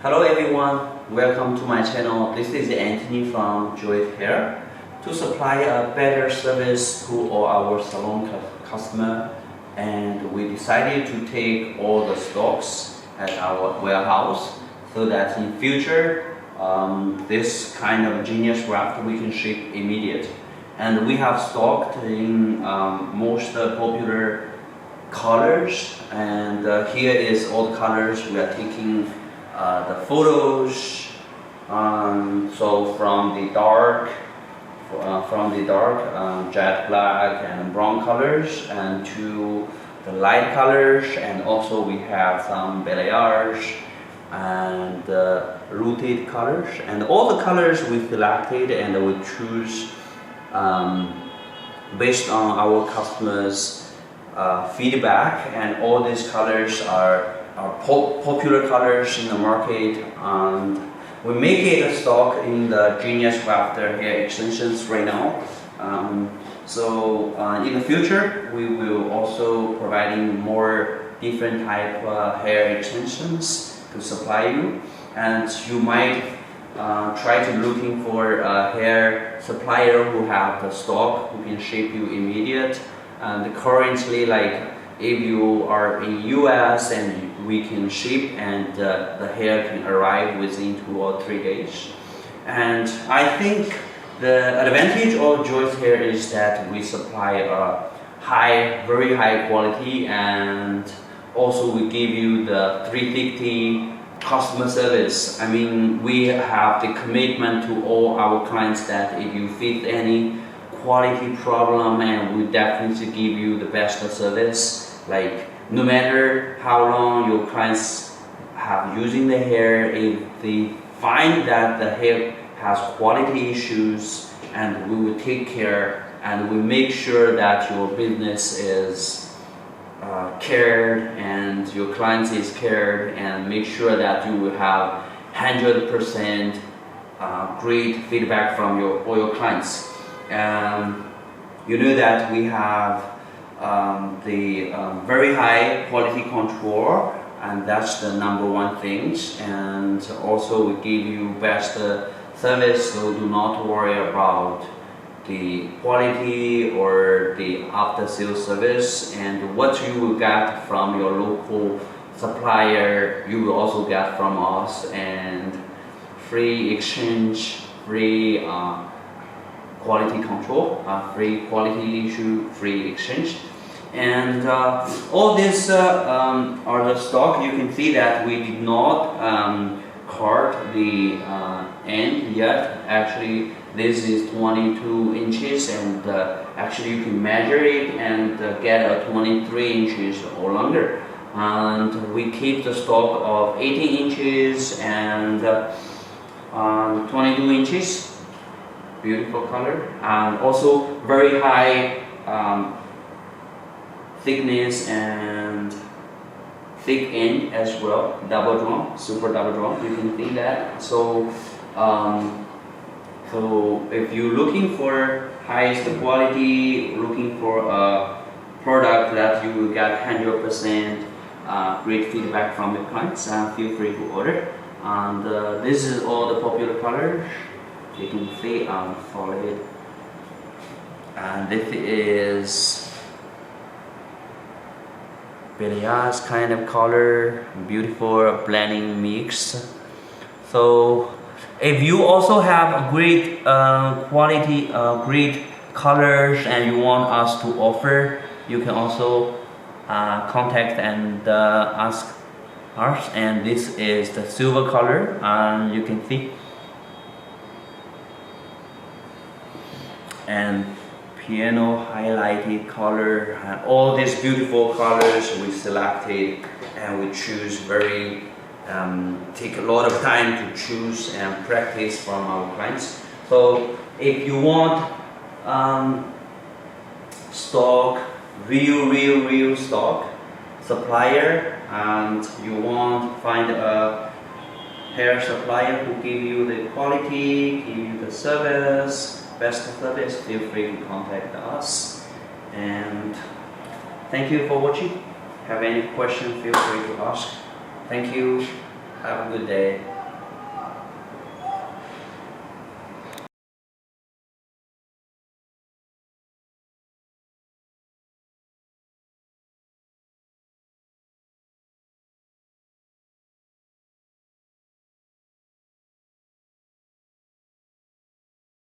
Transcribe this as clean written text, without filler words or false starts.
Hello everyone, welcome to my channel. This is Anthony from Joice Hair. To supply a better service to all our salon customers, and we decided to take all the stocks at our warehouse so that in future this kind of Genius Wefts we can ship immediate. And we have stocked in most popular colors, and here is all the colors we are taking the photos. So from the dark jet black and brown colors, and to the light colors, and also we have some balayage and rooted colors, and all the colors we selected and we choose based on our customers' feedback. And all these colors are popular colors in the market, and we make it a stock in the Genius Wefts hair extensions right now. In the future we will also providing more different type hair extensions to supply you, and you might try to looking for a hair supplier who have the stock who can ship you immediate. And currently, like if you are in US and we can ship, and the hair can arrive within 2 or 3 days. And I think the advantage of Joice Hair is that we supply a very high quality, and also we give you the 360 customer service. I mean, we have the commitment to all our clients that if you face any quality problem, and we definitely give you the best service. Like no matter how long your clients have using the hair, if they find that the hair has quality issues, and we will take care and we make sure that your business is cared and your clients is cared, and make sure that you will have 100% great feedback from all your clients. You know that we have the very high quality control, and that's the #1 thing. And also we give you best service, so do not worry about the quality or the after sales service. And what you will get from your local supplier, you will also get from us, and free exchange, free quality control, free quality issue, free exchange. And all this are the stock. You can see that we did not cut the end yet. Actually this is 22 inches, and actually you can measure it and get a 23 inches or longer. And we keep the stock of 18 inches and 22 inches. Beautiful color, and also very high thickness and thick end as well. Double drawn, super double drawn. You can see that. So if you're looking for highest quality, looking for a product that you will get 100% great feedback from your clients, feel free to order. And this is all the popular colors. You can see follow it. And this is balayage kind of color, beautiful blending mix. So if you also have a great quality, great colors, and you want us to offer, you can also contact and ask us. And this is the silver color, and you can see, and piano highlighted color, and all these beautiful colors we selected, and we choose very take a lot of time to choose and practice from our clients. So if you want stock, real stock supplier, and you want to find a hair supplier who give you the quality, give you the service, best service, feel free to contact us. And thank you for watching. Have any question, feel free to ask. Thank you. Have a good day.